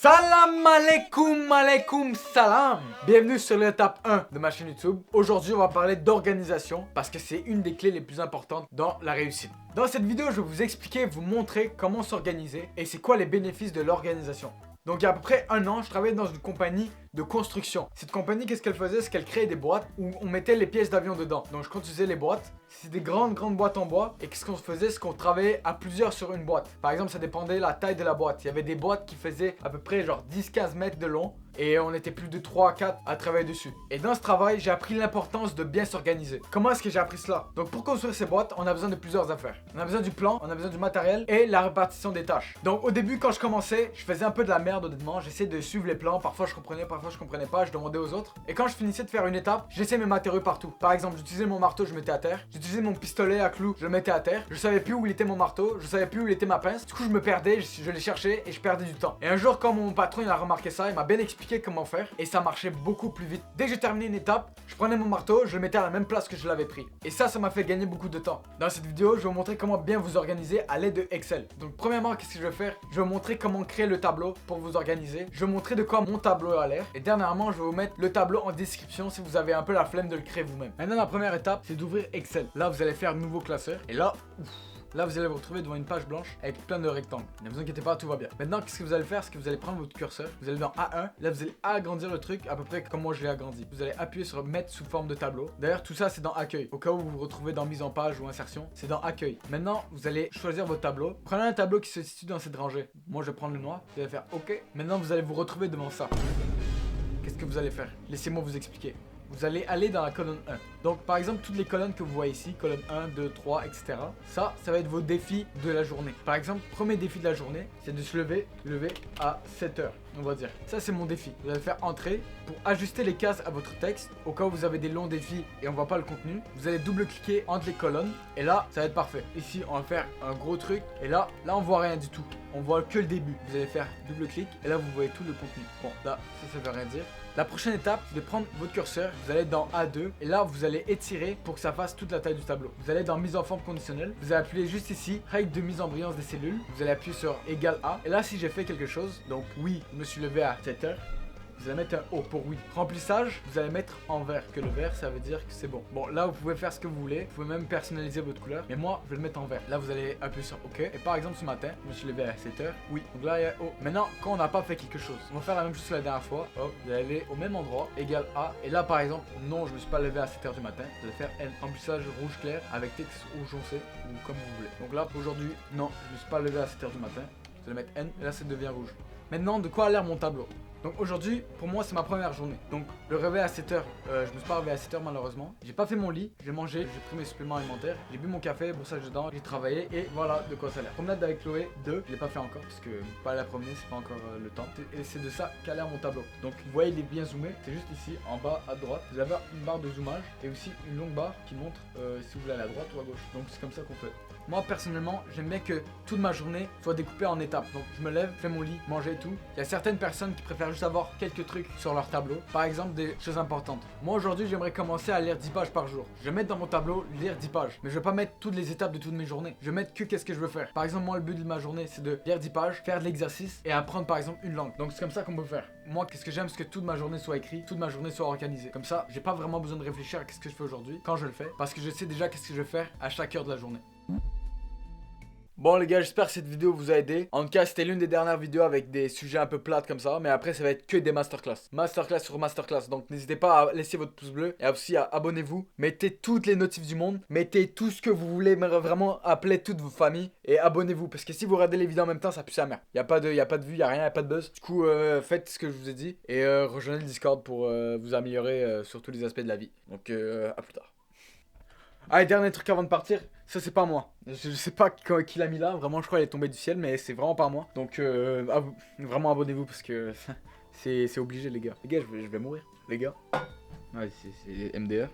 Salam alaikum, alaikum salam. Bienvenue sur l'étape 1 de ma chaîne YouTube. Aujourd'hui on va parler d'organisation parce que c'est une des clés les plus importantes dans la réussite. Dans cette vidéo je vais vous expliquer, vous montrer comment s'organiser et c'est quoi les bénéfices de l'organisation. Donc il y a à peu près un an, je travaillais dans une compagnie de construction. Cette compagnie, qu'est-ce qu'elle faisait? C'est qu'elle créait des boîtes où on mettait les pièces d'avion dedans. Donc je construisais les boîtes. C'est des grandes boîtes en bois. Et qu'est-ce qu'on faisait? C'est qu'on travaillait à plusieurs sur une boîte. Par exemple, ça dépendait de la taille de la boîte. Il y avait des boîtes qui faisaient à peu près genre 10-15 mètres de long. Et on était plus de 3-4 à travailler dessus. Et dans ce travail, j'ai appris l'importance de bien s'organiser. Comment est-ce que j'ai appris cela? Donc pour construire ces boîtes, on a besoin de plusieurs affaires. On a besoin du plan, on a besoin du matériel et la répartition des tâches. Donc au début, quand je commençais, je faisais un peu de la merde honnêtement. J'essayais de suivre les plans. Parfois je comprenais, parfois je comprenais pas. Je demandais aux autres. Et quand je finissais de faire une étape, je laissais mes matériaux partout. Par exemple, j'utilisais mon marteau, je le mettais à terre. J'utilisais mon pistolet à clous, je le mettais à terre. Je savais plus où il était mon marteau, je savais plus où il était ma pince. Du coup, je me perdais, je les cherchais et je perdais du temps. Et un jour, quand mon patron il a remarqué ça, il m'a bien expliqué comment faire. Et ça marchait beaucoup plus vite. Dès que j'ai terminé une étape, je prenais mon marteau, je le mettais à la même place que je l'avais pris. Et ça m'a fait gagner beaucoup de temps. Dans cette vidéo, je vais vous montrer comment bien vous organiser à l'aide de Excel. Donc premièrement, qu'est-ce que je vais faire? Je vais vous montrer comment créer le tableau pour vous organiser. Je vais vous montrer de quoi mon tableau a l'air. Et dernièrement, je vais vous mettre le tableau en description si vous avez un peu la flemme de le créer vous-même. Maintenant, la première étape, c'est d'ouvrir Excel. Là, vous allez faire nouveau classeur. Et là, là, vous allez vous retrouver devant une page blanche avec plein de rectangles. Ne vous inquiétez pas, tout va bien. Maintenant, qu'est-ce que vous allez faire? C'est que vous allez prendre votre curseur, vous allez dans A1, là vous allez agrandir le truc à peu près comme moi je l'ai agrandi. Vous allez appuyer sur mettre sous forme de tableau. D'ailleurs, tout ça c'est dans accueil. Au cas où vous vous retrouvez dans mise en page ou insertion, c'est dans accueil. Maintenant, vous allez choisir votre tableau. Prenez un tableau qui se situe dans cette rangée. Moi, je vais prendre le noir. Vous allez faire OK. Maintenant, vous allez vous retrouver devant ça. Qu'est-ce que vous allez faire? Laissez-moi vous expliquer. Vous allez aller dans la colonne 1. Donc par exemple toutes les colonnes que vous voyez ici, colonne 1, 2, 3, etc. Ça va être vos défis de la journée. Par exemple, premier défi de la journée, c'est de se lever à 7 heures, on va dire. Ça c'est mon défi. Vous allez faire entrer pour ajuster les cases à votre texte. Au cas où vous avez des longs défis et on voit pas le contenu, vous allez double-cliquer entre les colonnes et là ça va être parfait. Ici on va faire un gros truc et là on voit rien du tout. On voit que le début. Vous allez faire double-clic et là vous voyez tout le contenu. Bon là ça veut rien dire. La prochaine étape, c'est de prendre votre curseur, vous allez dans A2 et là vous allez étirer pour que ça fasse toute la taille du tableau. Vous allez dans mise en forme conditionnelle, vous allez appuyer juste ici, règle de mise en brillance des cellules, vous allez appuyer sur égal A et là si j'ai fait quelque chose, donc oui, je me suis levé à 7 heures. Vous allez mettre un O pour oui. Remplissage, vous allez mettre en vert. Que le vert, ça veut dire que c'est bon. Bon, là, vous pouvez faire ce que vous voulez. Vous pouvez même personnaliser votre couleur. Mais moi, je vais le mettre en vert. Là, vous allez appuyer sur OK. Et par exemple, ce matin, je me suis levé à 7 heures. Oui. Donc là, il y a O. Maintenant, quand on n'a pas fait quelque chose, on va faire la même chose que la dernière fois. Hop, vous allez aller au même endroit, égal A. Et là, par exemple, non, je me suis pas levé à 7 heures du matin. Vous allez faire N. Remplissage rouge clair avec texte rouge foncé ou comme vous voulez. Donc là, aujourd'hui, non, je me suis pas levé à 7 heures du matin. Vous allez mettre N. Et là, ça devient rouge. Maintenant, de quoi a l'air mon tableau? Donc aujourd'hui, pour moi, c'est ma première journée. Donc le réveil à 7h, je me suis pas réveillé à 7h malheureusement. J'ai pas fait mon lit, j'ai mangé, j'ai pris mes suppléments alimentaires, j'ai bu mon café, brossage de dents, j'ai travaillé et voilà de quoi ça a l'air. Promenade avec Chloé 2, je l'ai pas fait encore parce que pas la promener, c'est pas encore le temps. Et c'est de ça qu'a l'air mon tableau. Donc vous voyez, il est bien zoomé, c'est juste ici en bas à droite. Vous avez une barre de zoomage et aussi une longue barre qui montre si vous voulez aller à droite ou à gauche. Donc c'est comme ça qu'on fait. Moi personnellement, j'aime bien que toute ma journée soit découpée en étapes. Donc je me lève, fais mon lit, manger et tout. Il y a certaines personnes qui préfèrent juste avoir quelques trucs sur leur tableau. Par exemple des choses importantes. Moi aujourd'hui, j'aimerais commencer à lire 10 pages par jour. Je vais mettre dans mon tableau lire 10 pages. Mais je vais pas mettre toutes les étapes de toutes mes journées. Je vais mettre que qu'est-ce que je veux faire. Par exemple, moi le but de ma journée, c'est de lire 10 pages, faire de l'exercice et apprendre par exemple une langue. Donc c'est comme ça qu'on peut faire. Moi, qu'est-ce que j'aime, c'est que toute ma journée soit écrite, toute ma journée soit organisée. Comme ça, j'ai pas vraiment besoin de réfléchir à qu'est-ce que je fais aujourd'hui quand je le fais. Parce que je sais déjà qu'est-ce que je vais faire à chaque heure de la journée. Bon les gars, j'espère que cette vidéo vous a aidé. En tout cas, c'était l'une des dernières vidéos avec des sujets un peu plates comme ça. Mais après, ça va être que des masterclass. Masterclass sur masterclass. Donc n'hésitez pas à laisser votre pouce bleu. Et aussi à abonnez-vous. Mettez toutes les notifs du monde. Mettez tout ce que vous voulez. Mais vraiment, appelez toutes vos familles. Et abonnez-vous. Parce que si vous regardez les vidéos en même temps, ça pue sa mère. Y a pas de vue, y a rien, y a pas de buzz. Du coup, faites ce que je vous ai dit. Et rejoignez le Discord pour vous améliorer sur tous les aspects de la vie. Donc à plus tard. Ah, et dernier truc avant de partir, ça c'est pas moi. Je sais pas qui l'a mis là, vraiment je crois qu'il est tombé du ciel, mais c'est vraiment pas moi. Donc vraiment abonnez-vous parce que c'est obligé les gars. Les gars, je vais mourir, les gars. Ouais, c'est MDR.